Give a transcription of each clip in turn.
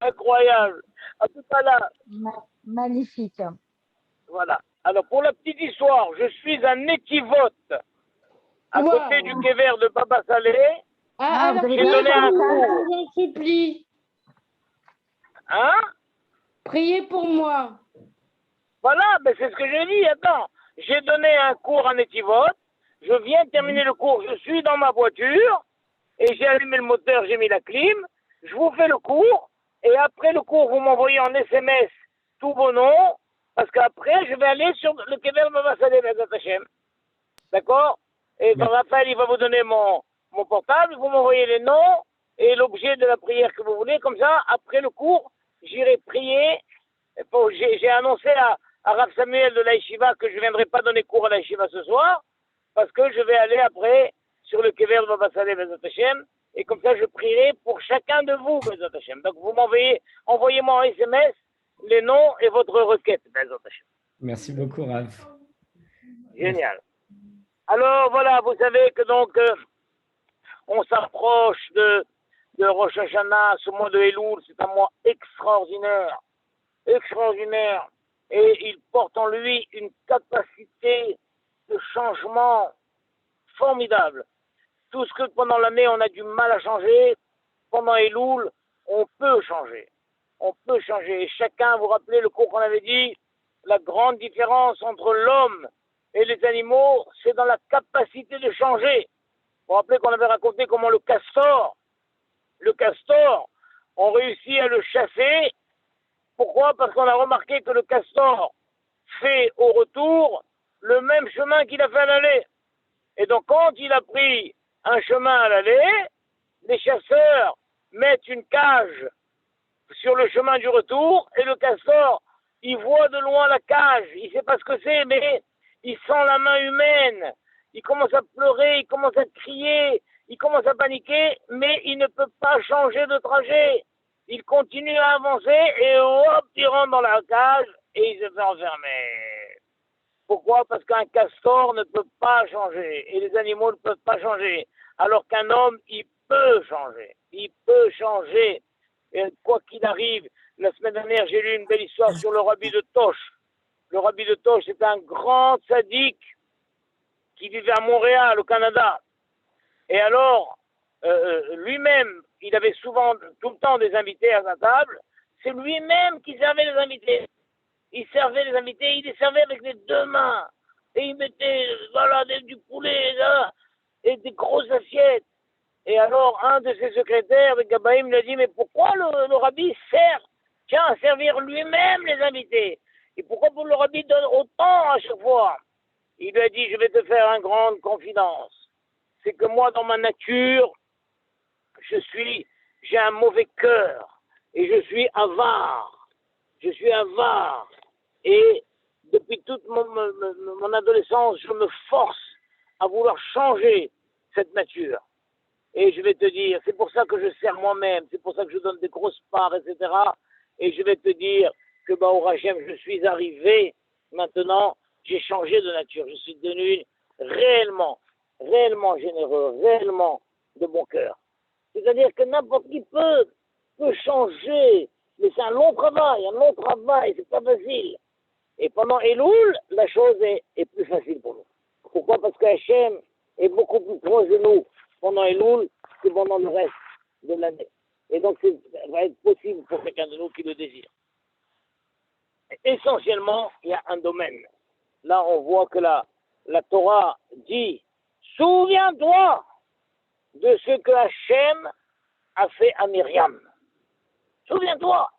Incroyable. À tout à l'heure. Magnifique. Voilà. Alors, pour la petite histoire, je suis un équivote à côté du Kéver de Baba Salé. Alors, j'ai donné un cours. Je supplie. Hein? Priez pour moi. Voilà, ben c'est ce que j'ai dit. Attends, j'ai donné un cours en équivote. Je viens de terminer le cours. Je suis dans ma voiture et j'ai allumé le moteur, j'ai mis la clim. Je vous fais le cours et après le cours, vous m'envoyez en SMS tous vos noms parce qu'après, je vais aller sur le Kéver Baba Salé, d'accord? Et quand Raphaël, il va vous donner mon portable, vous m'envoyez les noms et l'objet de la prière que vous voulez. Comme ça, après le cours, j'irai prier. J'ai annoncé à Rav Samuel de l'Aïshiva que je ne viendrai pas donner cours à l'Aïshiva ce soir parce que je vais aller après sur le Kéver de Baba Salé, Bezat Hashem, et comme ça, je prierai pour chacun de vous, Bezat Hashem. Donc, vous envoyez-moi en SMS les noms et votre requête, Bezat Hashem. Merci beaucoup, Rav. Génial. Alors voilà, vous savez que donc on s'approche de Rosh Hashanah, ce mois de Elul, c'est un mois extraordinaire, extraordinaire, et il porte en lui une capacité de changement formidable. Tout ce que pendant l'année on a du mal à changer, pendant Elul, on peut changer. On peut changer. Et chacun, vous rappelez le cours qu'on avait dit, la grande différence entre l'homme et les animaux, c'est dans la capacité de changer. Vous vous rappelez qu'on avait raconté comment le castor, on réussit à le chasser. Pourquoi? Parce qu'on a remarqué que le castor fait au retour le même chemin qu'il a fait à l'aller. Et donc quand il a pris un chemin à l'aller, les chasseurs mettent une cage sur le chemin du retour et le castor, il voit de loin la cage. Il ne sait pas ce que c'est, mais il sent la main humaine, il commence à pleurer, il commence à crier, il commence à paniquer, mais il ne peut pas changer de trajet. Il continue à avancer et hop, il rentre dans la cage et il se fait enfermer. Pourquoi? Parce qu'un castor ne peut pas changer et les animaux ne peuvent pas changer. Alors qu'un homme, il peut changer. Il peut changer. Et quoi qu'il arrive, la semaine dernière, j'ai lu une belle histoire sur le rabbi de Tosh. Le rabbi de Tosh, c'est un grand sadique qui vivait à Montréal, au Canada. Et alors, lui-même, il avait souvent, tout le temps, des invités à sa table. C'est lui-même qui servait les invités. Il servait les invités, il les servait avec les deux mains. Et il mettait, voilà, du poulet, là, et des grosses assiettes. Et alors, un de ses secrétaires, le Gabaïm, lui a dit, mais pourquoi le rabbi tient à servir lui-même les invités? Et pourquoi le rabbi donne autant à chaque fois? Il lui a dit, je vais te faire une grande confidence. C'est que moi, dans ma nature, j'ai un mauvais cœur. Et je suis avare. Je suis avare. Et depuis toute mon adolescence, je me force à vouloir changer cette nature. Et je vais te dire, c'est pour ça que je sers moi-même, c'est pour ça que je donne des grosses parts, etc. Et je vais te dire que, au Hachem, je suis arrivé, maintenant, j'ai changé de nature. Je suis devenu réellement généreux, réellement de bon cœur. C'est-à-dire que n'importe qui peut changer, mais c'est un long travail, c'est pas facile. Et pendant Elul, la chose est plus facile pour nous. Pourquoi? Parce que Hachem est beaucoup plus proche de nous pendant Elul que pendant le reste de l'année. Et donc, ça va être possible pour chacun de nous qui le désire. Essentiellement, il y a un domaine. Là, on voit que la Torah dit « Souviens-toi de ce que Hachem a fait à Myriam. Souviens-toi. »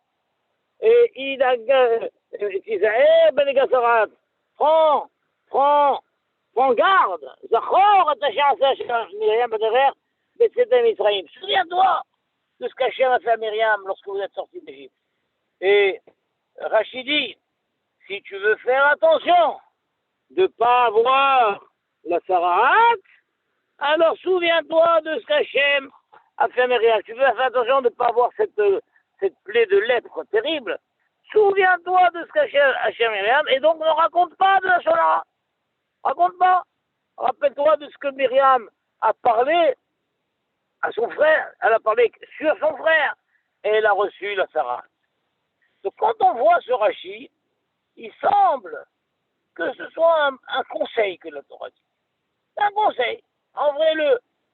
Et il a dit « Ben Gassarat, prends garde. Zachor attaché à Myriam Baderer, Betsedem Israël. Souviens-toi de ce qu'Hachem a fait à Myriam lorsque vous êtes sortis d'Égypte. » Et Rachidi, si tu veux faire attention de ne pas avoir la Sarahat, alors souviens-toi de ce qu'Hachem a fait à Myriam. Tu veux faire attention de ne pas avoir cette plaie de lèpre terrible. Souviens-toi de ce qu'Hachem a fait à Myriam et donc ne raconte pas de la Shonara. Raconte pas. Rappelle-toi de ce que Myriam a parlé à son frère. Elle a parlé sur son frère. et elle a reçu la Sarah. Donc quand on voit ce Rashi, il semble que ce soit un conseil que la Torah dit. C'est un conseil. En vrai,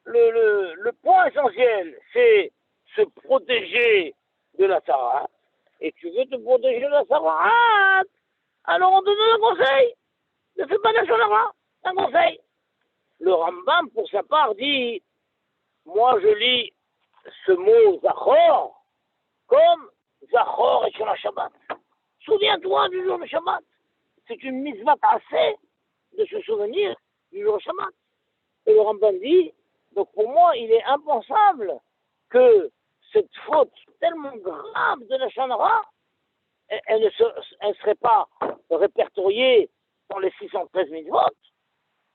le point essentiel, c'est se protéger de la Sarah. Et tu veux te protéger de la Sarah, alors on te donne un conseil. Ne fais pas la Shonara, un conseil. Le Rambam, pour sa part, dit, moi je lis ce mot Zachor comme Zachor et Shona Shabbat. Souviens-toi du jour de Shabbat. C'est une mitzvah assez de se souvenir du jour de Shabbat. Et le Rambam dit, donc pour moi, il est impensable que cette faute tellement grave de la Shonara, elle ne serait pas répertoriée dans les 613 mitzvot.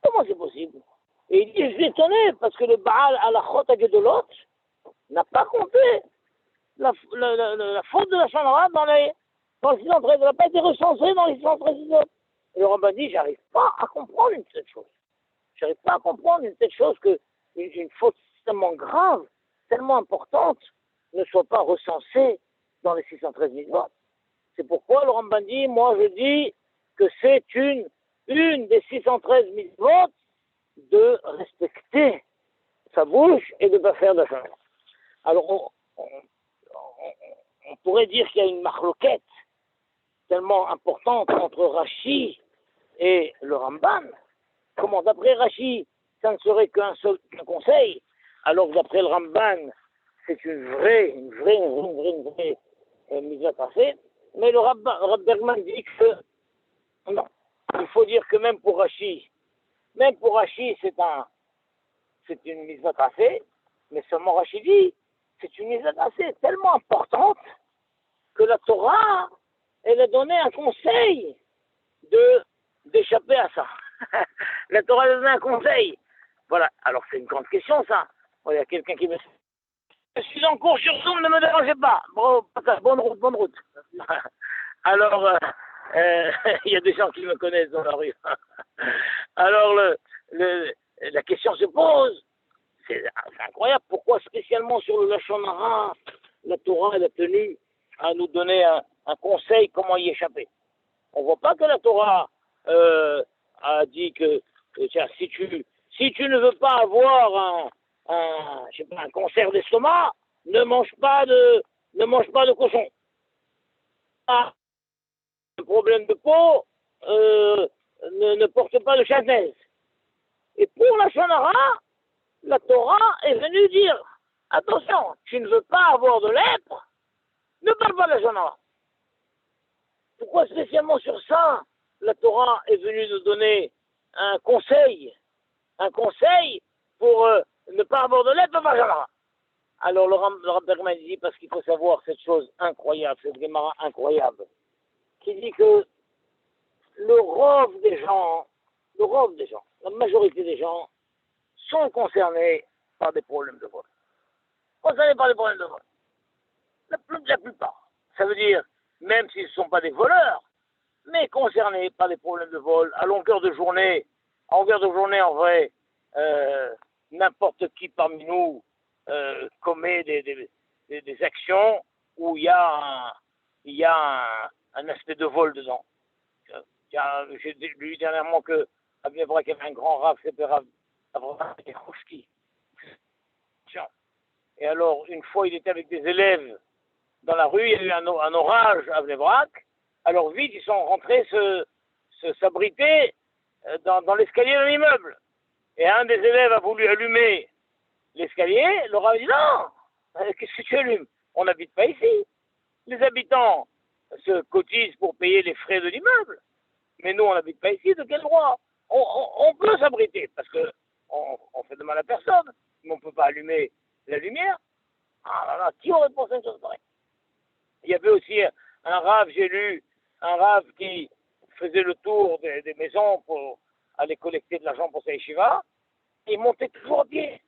Comment c'est possible? Et il dit, je suis étonné, parce que le Baal à la Chot Agedolot n'a pas compté la faute de la Shonara dans les 613, elle n'a pas été recensée dans les 613 mitzvot. Et le Rambam dit, j'arrive pas à comprendre une telle chose. J'arrive pas à comprendre une telle chose qu'une faute tellement grave, tellement importante, ne soit pas recensée dans les 613 mitzvot. C'est pourquoi le Rambam dit, moi je dis que c'est une des 613 mitzvot de respecter sa bouche et de ne pas faire de la. Alors on pourrait dire qu'il y a une marloquette tellement importante entre Rashi et le Rambam. Comment d'après Rashi, ça ne serait qu'un conseil, alors que d'après le Rambam, c'est une vraie mise à passer. Mais le Rav Bergman dit que non, il faut dire que même pour Rashi, c'est une mise à passer, mais seulement Rashi dit, c'est une mise à passer tellement importante que la Torah, elle a donné un conseil d'échapper à ça. La Torah a donné un conseil. Voilà, alors c'est une grande question ça. Bon, il y a quelqu'un qui me... Je suis en cours sur Zoom, ne me dérangez pas. Bon, bonne route. Alors, il y a des gens qui me connaissent dans la rue. Alors, la question se pose. C'est incroyable. Pourquoi spécialement sur le Lashon Hara, la Torah elle a tenu à nous donner un conseil comment y échapper. On ne voit pas que la Torah a dit que tiens, si tu ne veux pas avoir un cancer d'estomac, ne mange pas de cochon. Un problème de peau, ne porte pas de châtaise. Et pour la Shonara, la Torah est venue dire attention, tu ne veux pas avoir de lèpre, ne parle pas de la Shonara. Pourquoi spécialement sur ça, la Torah est venue nous donner un conseil pour ne pas avoir de lèpre, pas Shonara. Alors le Rav Bergman dit, parce qu'il faut savoir cette chose incroyable, cette Gemara incroyable, qui dit que le rove des gens, la majorité des gens sont concernés par des problèmes de vol. Concernés par des problèmes de vol. La plupart. Ça veut dire, même s'ils ne sont pas des voleurs, mais concernés par des problèmes de vol, à longueur de journée, en vrai, n'importe qui parmi nous commet des actions où il y a un aspect de vol dedans. J'ai lu dernièrement que à Bnei-Brak, il y avait un grand Rav, c'était Rav Avraham Yerouchki. Et alors, une fois, il était avec des élèves dans la rue, il y a eu un orage à Bnei-Brak. Alors vite, ils sont rentrés s'abriter dans l'escalier de l'immeuble. Et un des élèves a voulu allumer l'escalier. Le Rav dit non, qu'est-ce que tu allumes? On n'habite pas ici. Les habitants se cotisent pour payer les frais de l'immeuble. Mais nous, on n'habite pas ici. De quel droit? On peut s'abriter parce que on fait de mal à personne, mais on ne peut pas allumer la lumière. Ah là là, qui aurait pensé à une chose pareille? Il y avait aussi un Rav, j'ai lu, un Rav qui faisait le tour des maisons pour aller collecter de l'argent pour sa yeshiva. Il montait toujours à pied.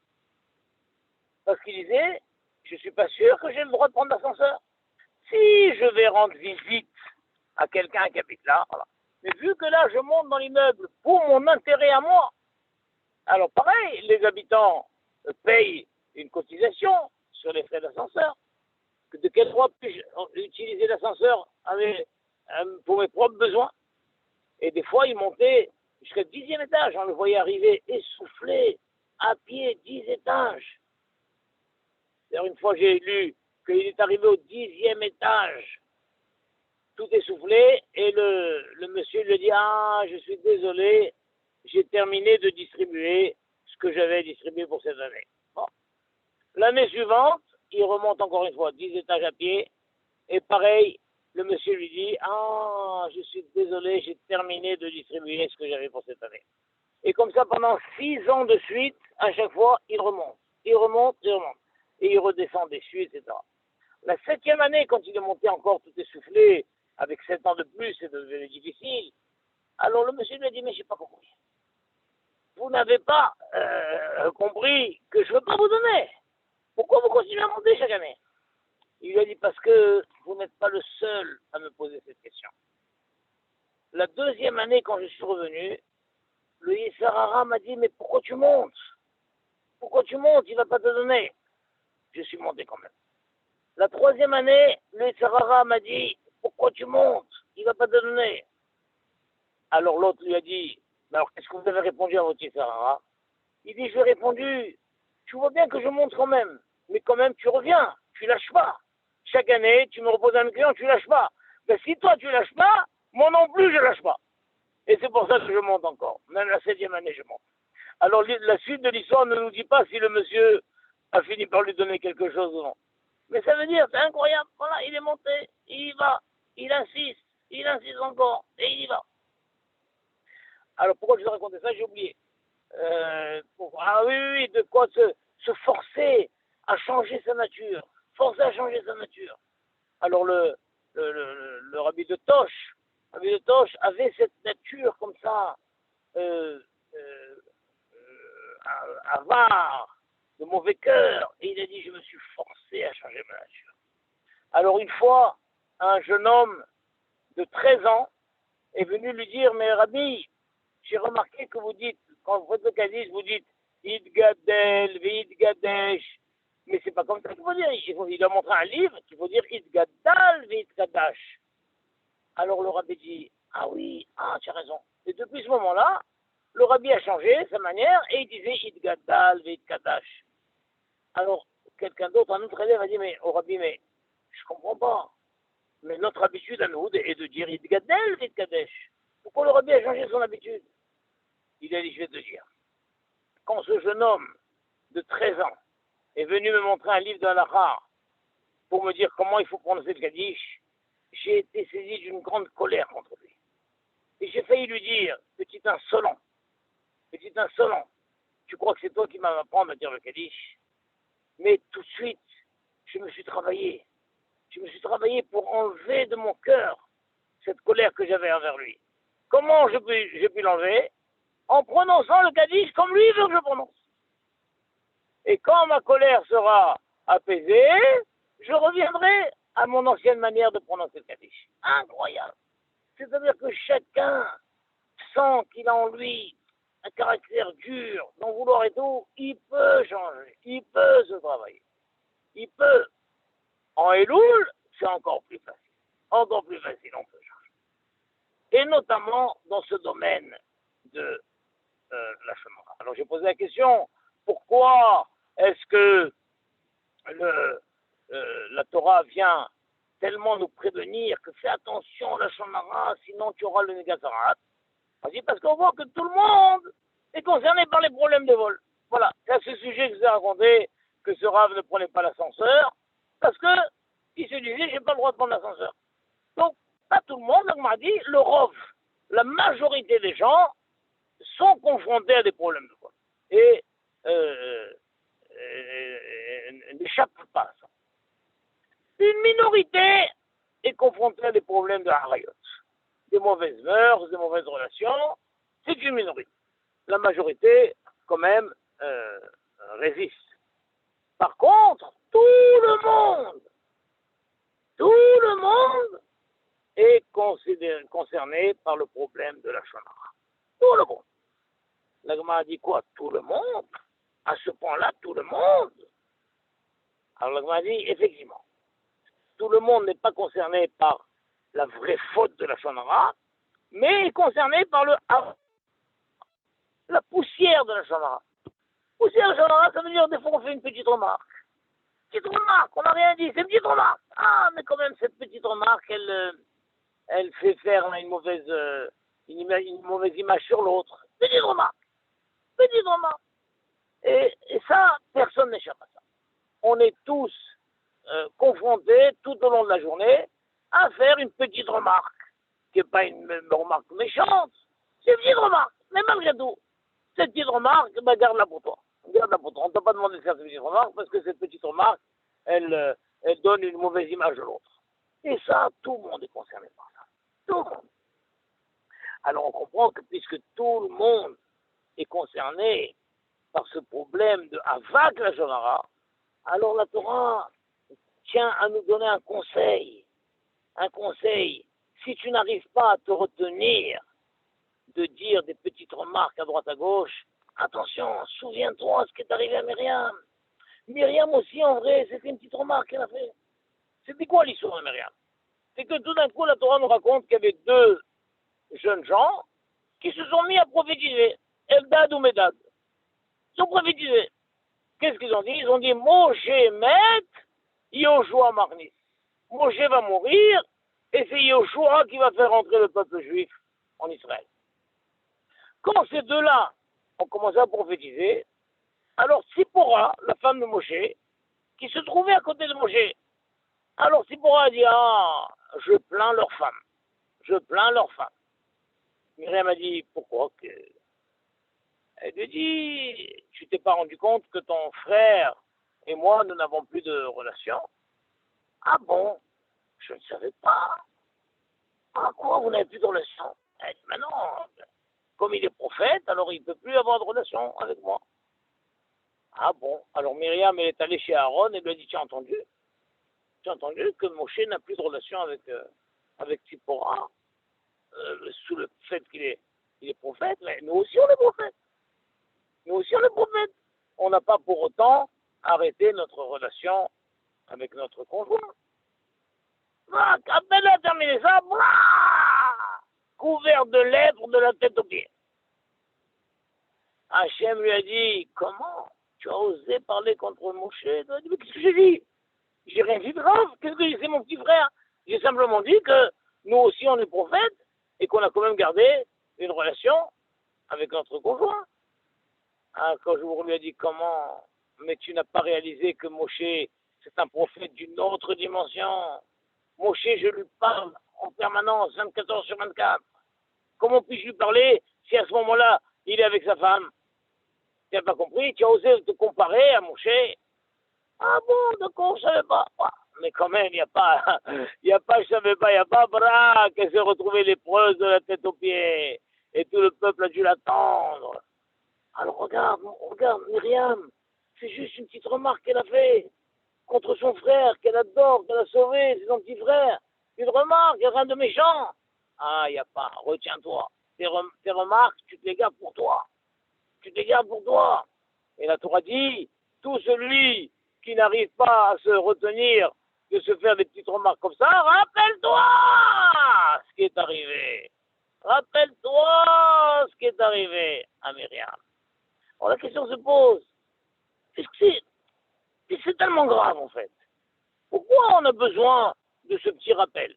Parce qu'il disait, je ne suis pas sûr que j'ai le droit de prendre l'ascenseur. Si je vais rendre visite à quelqu'un qui habite là, voilà. Mais vu que là, je monte dans l'immeuble pour mon intérêt à moi, alors pareil, les habitants payent une cotisation sur les frais d'ascenseur. De quel droit puis-je utiliser l'ascenseur pour mes propres besoins? Et des fois, il montait jusqu'au 10e étage. On le voyait arriver essoufflé, à pied, 10 étages. D'ailleurs, une fois, j'ai lu qu'il est arrivé au 10e étage, tout essoufflé, et le monsieur lui dit: ah, je suis désolé, j'ai terminé de distribuer ce que j'avais distribué pour cette année. Bon. L'année suivante, il remonte encore une fois 10 étages à pied, et pareil, le monsieur lui dit: ah, je suis désolé, j'ai terminé de distribuer ce que j'avais pour cette année. Et comme ça, pendant 6 ans de suite, à chaque fois, il remonte. Il remonte, il remonte. Et il redescend déçu, etc. La 7e année, quand il est monté encore tout essoufflé, avec 7 ans de plus, c'est devenu difficile. Alors le monsieur lui a dit: mais je n'ai pas compris. Vous n'avez pas compris que je ne veux pas vous donner. Pourquoi vous continuez à monter chaque année? Il lui a dit: parce que vous n'êtes pas le seul à me poser cette question. La 2e année, quand je suis revenu, le Yessarara m'a dit: mais pourquoi tu montes? Pourquoi tu montes? Il ne va pas te donner. Je suis monté quand même. La 3e année, le Yessarara m'a dit: pourquoi tu montes? Il ne va pas te donner. Alors l'autre lui a dit: mais alors qu'est-ce que vous avez répondu à votre Yessarara? Il dit: je lui ai répondu: tu vois bien que je monte quand même, mais quand même tu reviens, tu lâches pas. Chaque année, tu me reposes un client, tu lâches pas. Mais si toi tu lâches pas, moi non plus je lâche pas. Et c'est pour ça que je monte encore. Même la 7e année, je monte. Alors la suite de l'histoire ne nous dit pas si le monsieur a fini par lui donner quelque chose ou non. Mais ça veut dire, c'est incroyable, voilà, il est monté, il y va, il insiste encore, et il y va. Alors pourquoi je vous ai raconté ça? J'ai oublié. Ah oui, de quoi se forcer à changer sa nature. Forcer à changer sa nature. Alors le rabbi de Tosh avait cette nature comme ça, avare, de mauvais cœur, et il a dit: je me suis forcé à changer ma nature. Alors une fois, un jeune homme de 13 ans est venu lui dire: mais Rabbi, j'ai remarqué que vous dites, quand vous faites le Kaddish, vous dites Idgadel, Vidgadesh. Mais c'est pas comme ça qu'il faut dire. Il a montré un livre qu'il faut dire Idgadal, Vidgadash. Alors le Rabbi dit: ah oui, tu as raison. Et depuis ce moment-là, le Rabbi a changé sa manière et il disait Idgadal, Vidgadash. Alors quelqu'un d'autre, un autre élève a dit: mais au Rabbi, mais je comprends pas. Mais notre habitude à nous est de dire Idgadel, Vidgadesh. Pourquoi le Rabbi a changé son habitude? Il a dit: je vais te dire. Quand ce jeune homme de 13 ans est venu me montrer un livre de halakha pour me dire comment il faut prononcer le Kaddish, j'ai été saisi d'une grande colère contre lui. Et j'ai failli lui dire: petit insolent, tu crois que c'est toi qui vas m'apprendre à dire le Kaddish? Mais tout de suite, je me suis travaillé pour enlever de mon cœur cette colère que j'avais envers lui. Comment j'ai pu l'enlever? En prononçant le Kaddish comme lui veut que je prononce. Et quand ma colère sera apaisée, je reviendrai à mon ancienne manière de prononcer le Kaddish. Incroyable. C'est-à-dire que chacun sent qu'il a en lui un caractère dur, d'en vouloir et tout, il peut changer, il peut se travailler. Il peut. En Elul, c'est encore plus facile. Encore plus facile, on peut changer. Et notamment dans ce domaine de la Shemara. Alors j'ai posé la question: pourquoi est-ce que la Torah vient tellement nous prévenir que fais attention à la Shemara, sinon tu auras le Négazarat? On dit: parce qu'on voit que tout le monde est concerné par les problèmes de vol. Voilà, c'est à ce sujet que je vous ai raconté que ce Rav ne prenait pas l'ascenseur, parce qu'il se disait: j'ai pas le droit de prendre l'ascenseur. Donc, pas tout le monde, on m'a dit, le Rov, la majorité des gens sont confrontés à des problèmes de vol. Et n'échappent pas à ça. Une minorité est confrontée à des problèmes de harayot, des mauvaises mœurs, des mauvaises relations. C'est une minorité. La majorité, quand même, résiste. Par contre, tout le monde est concerné par le problème de la Shonara. Tout le monde. La Gemara dit quoi? Tout le monde? À ce point-là, tout le monde? Alors la Gemara dit: effectivement, tout le monde n'est pas concerné par la vraie faute de la Shonara, mais est concerné par la poussière de la Shonara. Poussière de la Shonara, ça veut dire des fois on fait une petite remarque. Petite remarque, on n'a rien dit, c'est une petite remarque. Ah, mais quand même, cette petite remarque, elle fait faire une mauvaise image sur l'autre. Petite remarque. Petite remarque. Et ça, personne n'échappe à ça. On est tous confrontés tout au long de la journée à faire une petite remarque, qui n'est pas une remarque méchante, c'est une petite remarque. Mais malgré tout, cette petite remarque, bah, garde-la pour toi. Garde-la pour toi. On ne t'a pas demandé de faire cette petite remarque parce que cette petite remarque, elle donne une mauvaise image de l'autre. Et ça, tout le monde est concerné par ça. Tout le monde. Alors on comprend que puisque tout le monde est concerné par ce problème de Havak la Shonara, alors la Torah tient à nous donner un conseil. Un conseil. Si tu n'arrives pas à te retenir de dire des petites remarques à droite à gauche, attention, souviens-toi ce qui est arrivé à Myriam. Myriam aussi, en vrai, c'était une petite remarque qu'elle a fait. C'était quoi l'histoire de Myriam? C'est que tout d'un coup, la Torah nous raconte qu'il y avait deux jeunes gens qui se sont mis à prophétiser. Eldad ou Medad. Ils ont prophétisé. Qu'est-ce qu'ils ont dit? Ils ont dit Moshe met, Yoshua marnis. Moshe va mourir et c'est Yoshua qui va faire entrer le peuple juif en Israël. Quand ces deux-là ont commencé à prophétiser, alors Tsipora, la femme de Moshe, qui se trouvait à côté de Moshe, alors Tsipora a dit ah, je plains leur femme. Je plains leur femme. Myriam a dit pourquoi que... Elle lui dit, tu t'es pas rendu compte que ton frère et moi, nous n'avons plus de relation? Ah bon? Je ne savais pas. Ah quoi, vous n'avez plus de relation? Elle dit, maintenant, comme il est prophète, alors il ne peut plus avoir de relation avec moi. Ah bon? Alors Myriam, elle est allée chez Aaron et lui a dit, tu as entendu? Tu as entendu que Moshe n'a plus de relation avec Tsipora, sous le fait qu'il est prophète, mais nous aussi on est prophète. Nous aussi, on est prophètes. On n'a pas pour autant arrêté notre relation avec notre conjoint. Ah, à peine a terminé ça, couvert de lèvres de la tête aux pieds. Hachem lui a dit, comment tu as osé parler contre Moshe? Il a dit, mais qu'est-ce que j'ai dit? J'ai rien dit de grave. Qu'est-ce que j'ai dit? C'est mon petit frère. J'ai simplement dit que nous aussi, on est prophètes et qu'on a quand même gardé une relation avec notre conjoint. Ah, quand je lui ai dit comment, mais tu n'as pas réalisé que Moshe, c'est un prophète d'une autre dimension. Moshe, je lui parle en permanence, 24 heures sur 24. Comment puis-je lui parler si à ce moment-là, il est avec sa femme? Tu n'as pas compris? Tu as osé te comparer à Moshe? Ah bon, d'accord, je ne savais pas. Ah, mais quand même, il n'y a pas, je savais pas, il n'y a pas bras qu'elle s'est retrouvée lépreuse de la tête aux pieds. Et tout le peuple a dû l'attendre. Alors regarde, Myriam, c'est juste une petite remarque qu'elle a fait contre son frère, qu'elle adore, qu'elle a sauvé, c'est son petit frère. Une remarque, il n'y a rien de méchant. Ah, il n'y a pas, retiens-toi. Tes remarques, tu te les gardes pour toi. Tu te les gardes pour toi. Et la Torah dit, tout celui qui n'arrive pas à se retenir de se faire des petites remarques comme ça, rappelle-toi ce qui est arrivé. Rappelle-toi ce qui est arrivé à Myriam. Alors la question se pose, est-ce que c'est tellement grave en fait? Pourquoi on a besoin de ce petit rappel?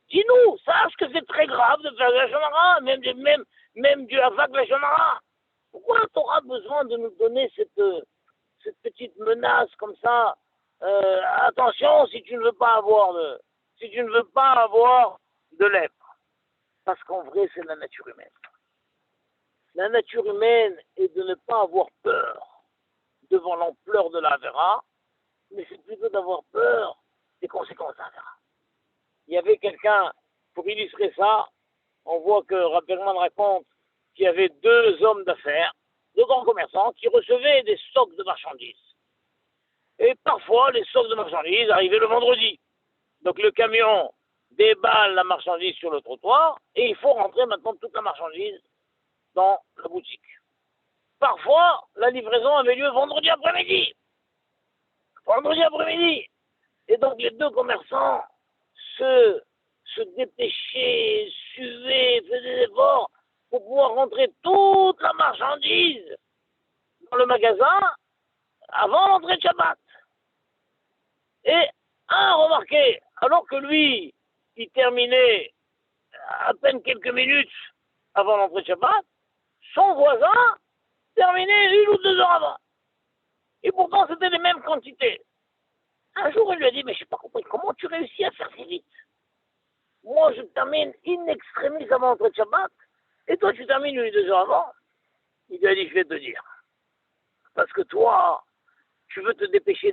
Dis-nous, sache que c'est très grave de faire la Shonara, même du Havak la Shonara. Pourquoi tu auras besoin de nous donner cette petite menace comme ça? Attention si tu ne veux pas avoir de lèpre. Parce qu'en vrai, c'est la nature humaine. La nature humaine est de ne pas avoir peur devant l'ampleur de la Avera, mais c'est plutôt d'avoir peur des conséquences de la Avera. Il y avait quelqu'un, pour illustrer ça, on voit que Rabberman raconte qu'il y avait deux hommes d'affaires, deux grands commerçants, qui recevaient des stocks de marchandises. Et parfois, les stocks de marchandises arrivaient le vendredi. Donc le camion déballe la marchandise sur le trottoir, et il faut rentrer maintenant toute la marchandise dans la boutique. Parfois, la livraison avait lieu vendredi après-midi. Vendredi après-midi. Et donc les deux commerçants se dépêchaient, suaient, faisaient des efforts pour pouvoir rentrer toute la marchandise dans le magasin avant l'entrée de Shabbat. Et un remarqué, alors que lui, il terminait à peine quelques minutes avant l'entrée de Shabbat, son voisin terminait 1 ou 2 heures avant. Et pourtant, c'était les mêmes quantités. Un jour, il lui a dit, mais je n'ai pas compris, comment tu réussis à faire si vite? Moi, je termine in extremis avant l'entrée de Shabbat, et toi, tu termines 1 ou 2 heures avant. Il lui a dit, je vais te dire. Parce que toi, tu veux te dépêcher,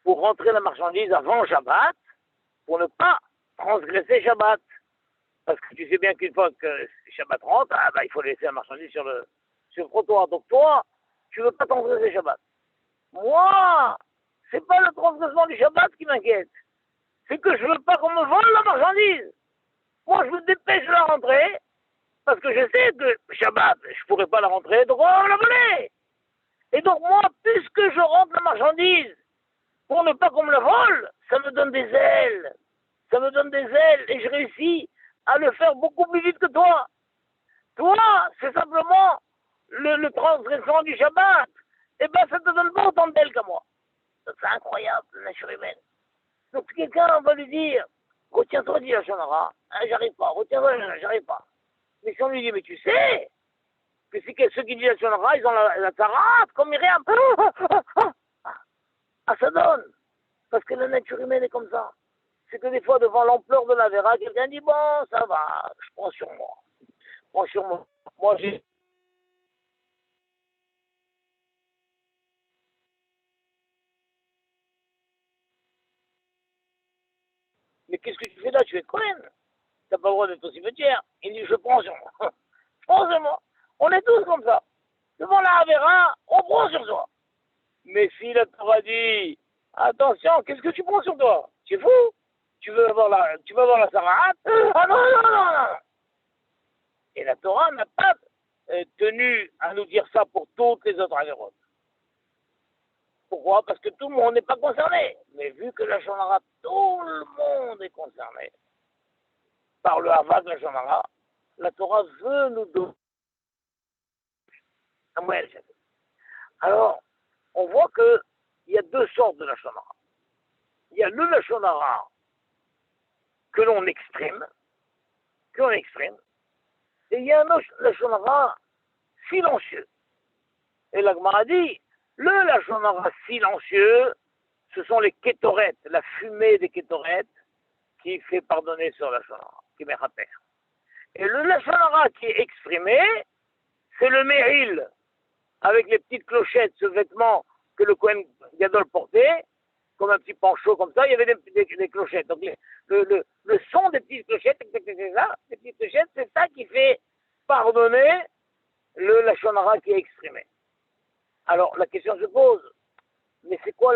pour rentrer la marchandise avant Shabbat, pour ne pas transgresser Shabbat. Parce que tu sais bien qu'une fois que Shabbat rentre, il faut laisser la marchandise sur le trottoir. Donc toi, tu veux pas transgresser Shabbat. Moi, c'est pas le transgressement du Shabbat qui m'inquiète. C'est que je veux pas qu'on me vole la marchandise. Moi, je me dépêche de la rentrer, parce que je sais que Shabbat, je pourrais pas la rentrer, donc on va la voler. Et donc moi, puisque je rentre la marchandise, pour ne pas qu'on me la vole, ça me donne des ailes. Ça me donne des ailes, et je réussis à le faire beaucoup plus vite que toi. Toi, c'est simplement le transgressement du Shabbat. Eh bien, ça te donne pas autant d'ailes qu'à moi. C'est incroyable, la nature humaine. Donc, quelqu'un va lui dire, retiens-toi, dit la Shonara, j'arrive pas, retiens-toi, j'arrive pas. Mais si on lui dit, mais tu sais, que ceux qui disent la Shonara, ils ont la tarate, comme Myriam. Ça donne. Parce que la nature humaine est comme ça. C'est que des fois, devant l'ampleur de la vera, quelqu'un dit, bon, ça va, je prends sur moi. Moi, j'ai... Mais qu'est-ce que tu fais là? Tu es Cohen. T'as pas le droit d'être au cimetière. Il dit, je prends sur moi. Je prends sur moi. On est tous comme ça. Devant la vera, on prend sur soi. Mais si la Torah dit, attention, qu'est-ce que tu prends sur toi? Tu es fou? Tu veux avoir la Sarah? Ah non. Et la Torah n'a pas tenu à nous dire ça pour toutes les autres avérotes. Pourquoi? Parce que tout le monde n'est pas concerné. Mais vu que la Shonara, tout le monde est concerné par le Hava de la Shonara, la Torah veut nous donner. Alors, on voit qu'il y a 2 sortes de la Shonara. Il y a le Lashon Hara que l'on exprime, et il y a un Lashon Hara silencieux. Et la Gemara dit, le Lashon Hara silencieux, ce sont les kétorettes, la fumée des kétorettes qui fait pardonner sur la Lashon Hara, qui me rappelle. Et le Lashon Hara qui est exprimé, c'est le méril, avec les petites clochettes, ce vêtement que le Kohen Gadol portait, comme un petit pancho comme ça, il y avait des clochettes. Donc le son des petites clochettes, c'est ça qui fait pardonner le Lashon Hara qui est exprimé. Alors la question se pose, mais c'est quoi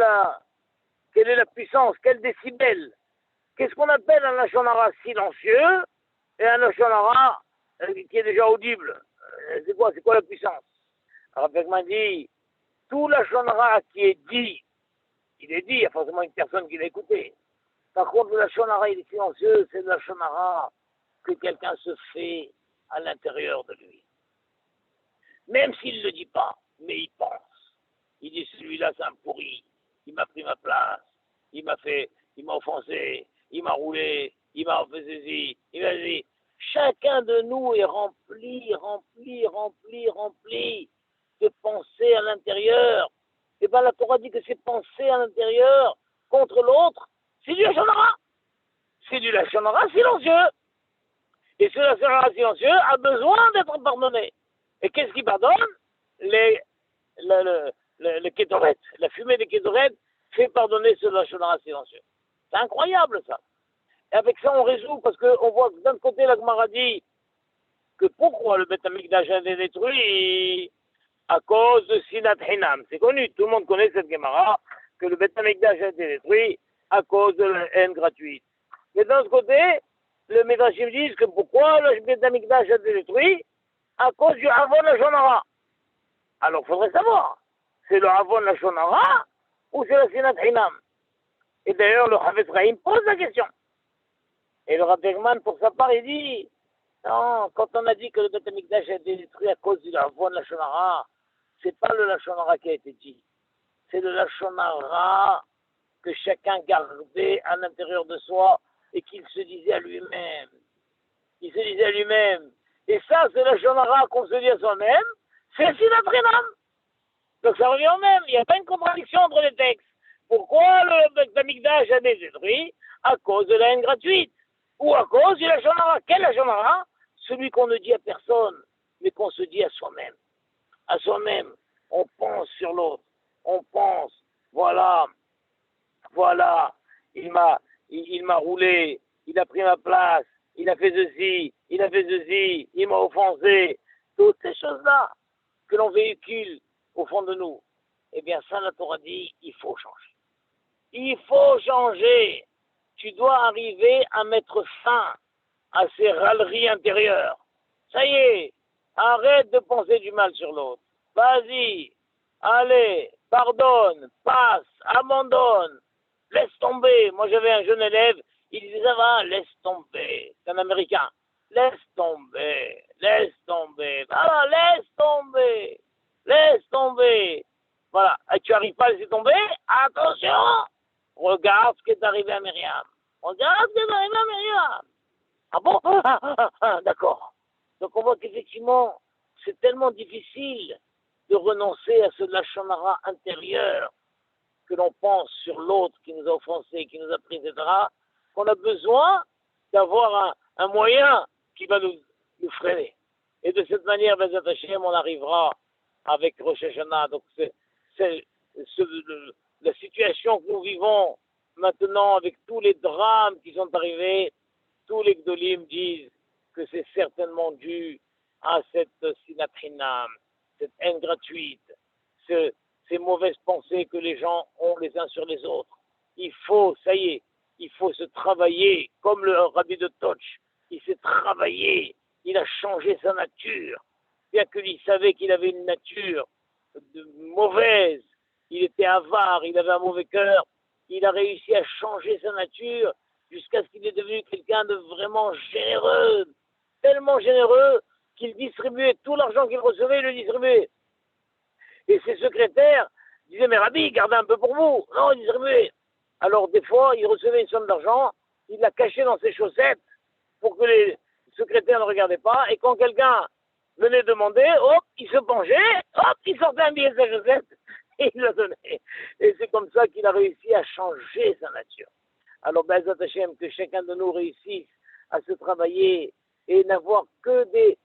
quelle est la puissance, quel décibel? Qu'est-ce qu'on appelle un Lashon Hara silencieux et un Lashon Hara qui est déjà audible? C'est quoi la puissance? Alors Bergman dit, tout Lashon Hara qui est dit, il est dit, il y a forcément une personne qui l'a écouté. Par contre, le Lashon Hara, il est silencieux, c'est le Lashon Hara que quelqu'un se fait à l'intérieur de lui. Même s'il ne le dit pas, mais il pense. Il dit, celui-là, c'est un pourri. Il m'a pris ma place. Il m'a offensé. Il m'a roulé. Il m'a fait ceci. Il m'a dit, chacun de nous est rempli de pensées à l'intérieur. Et bien la Torah dit que ces pensées à l'intérieur contre l'autre, c'est du Lashon Hara. C'est du Lashon Hara silencieux. Et ce Lashon Hara silencieux a besoin d'être pardonné. Et qu'est-ce qui pardonne? Les kétorettes. La fumée des kétorettes fait pardonner ce Lashon Hara silencieux. C'est incroyable ça. Et avec ça on résout, parce qu'on voit que d'un côté la Gemara dit que pourquoi le Beth Amikdash a été détruit à cause de Sinat Hinam. C'est connu, tout le monde connaît cette Gemara, que le Beth Amikdash a été détruit à cause de la haine gratuite. Mais d'un autre côté, le Midrashim disent que pourquoi le Beth Amikdash a été détruit? À cause du Havon Lashon Hara. Alors il faudrait savoir, c'est le Havon Lashon Hara ou c'est le Sinat Hinam? Et d'ailleurs, le Havetz Chaim pose la question. Et le Rav Bergman, pour sa part, il dit, non, quand on a dit que le Beth Amikdash a été détruit à cause du Lachon Hara, c'est pas le Lachon Hara qui a été dit. C'est le Lachon Hara que chacun gardait à l'intérieur de soi et qu'il se disait à lui-même. Il se disait à lui-même. Et ça, c'est le Lachon Hara qu'on se dit à soi-même, c'est Sinatrinam. Donc ça revient au même. Il n'y a pas une contradiction entre les textes. Pourquoi le Beth Amikdash a été détruit? À cause de la haine gratuite. Ou à cause du Lachon Hara. Quel Lachon Hara? Celui qu'on ne dit à personne, mais qu'on se dit à soi-même. À soi-même, on pense sur l'autre. On pense, voilà, il m'a roulé, il a pris ma place, il a fait ceci, il m'a offensé. Toutes ces choses-là que l'on véhicule au fond de nous. Eh bien, ça, la Torah dit, il faut changer. Il faut changer. Tu dois arriver à mettre fin à ces râleries intérieures. Ça y est, arrête de penser du mal sur l'autre. Vas-y, allez, pardonne, passe, abandonne, laisse tomber. Moi, j'avais un jeune élève, il disait, ça va, laisse tomber. C'est un Américain. Laisse tomber, voilà, laisse tomber. Voilà, et tu n'arrives pas à laisser tomber, attention, regarde ce qui est arrivé à Myriam. Ah bon? D'accord. Donc on voit qu'effectivement, c'est tellement difficile de renoncer à ce Lachon Hara intérieur que l'on pense sur l'autre qui nous a offensés, qui nous a pris, etc., qu'on a besoin d'avoir un moyen qui va nous freiner. Et de cette manière, Bezat Hashem, on arrivera avec Rosh Hashanah. Donc la situation que nous vivons maintenant avec tous les drames qui sont arrivés, tous les Gdolim disent que c'est certainement dû à cette sinatrinam, cette haine gratuite, ces mauvaises pensées que les gens ont les uns sur les autres. Il faut, ça y est, il faut se travailler, comme le rabbi de Toch, il s'est travaillé, il a changé sa nature, bien qu'il savait qu'il avait une nature mauvaise, il était avare, il avait un mauvais cœur, il a réussi à changer sa nature jusqu'à ce qu'il est devenu quelqu'un de vraiment généreux, tellement généreux qu'il distribuait tout l'argent qu'il recevait, il le distribuait. Et ses secrétaires disaient, mais Rabbi, gardez un peu pour vous. Non, il distribuait. Alors des fois, il recevait une somme d'argent, il la cachait dans ses chaussettes pour que les secrétaires ne regardaient pas, et quand quelqu'un venait demander, hop, il se penchait, hop, il sortait un billet de sa chaussette, et il le donnait. Et c'est comme ça qu'il a réussi à changer sa nature. Alors, Bezat Hashem, que chacun de nous réussisse à se travailler et n'avoir que des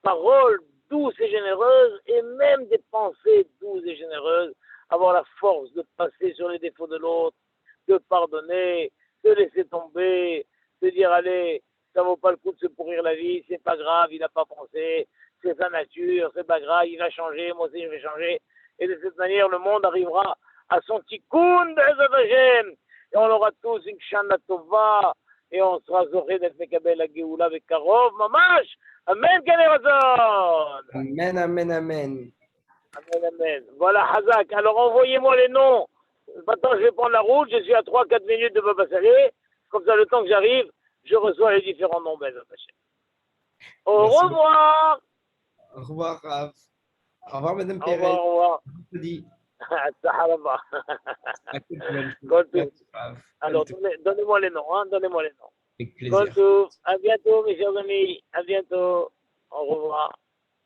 paroles douces et généreuses et même des pensées douces et généreuses, avoir la force de passer sur les défauts de l'autre, de pardonner, de laisser tomber, de dire, allez, ça vaut pas le coup de se pourrir la vie, c'est pas grave, il n'a pas pensé, c'est sa nature, c'est pas grave, il va changer, moi aussi je vais changer. Et de cette manière, le monde arrivera à son tikkun, Bezat Hashem. Et on aura tous une Shana Tova, et on sera zoré d'être Mekabel la Geoula avec Karov, Mamash. Amen, Kanerazon. Amen, amen, amen. Amen, amen. Voilà, Hazak. Alors envoyez-moi les noms. Maintenant, je vais prendre la route. Je suis à 3-4 minutes de Baba Salé. Comme ça, le temps que j'arrive, je reçois les différents noms, Bezat Hashem. Au Merci revoir. Au revoir, Rav. Au revoir, Madame Au Perret. revoir, au revoir. Jeudi. Saharaba. Alors, donnez-moi les noms, hein, donnez-moi les noms. Avec plaisir. Goldou, à bientôt, mes chers amis, à bientôt, au revoir.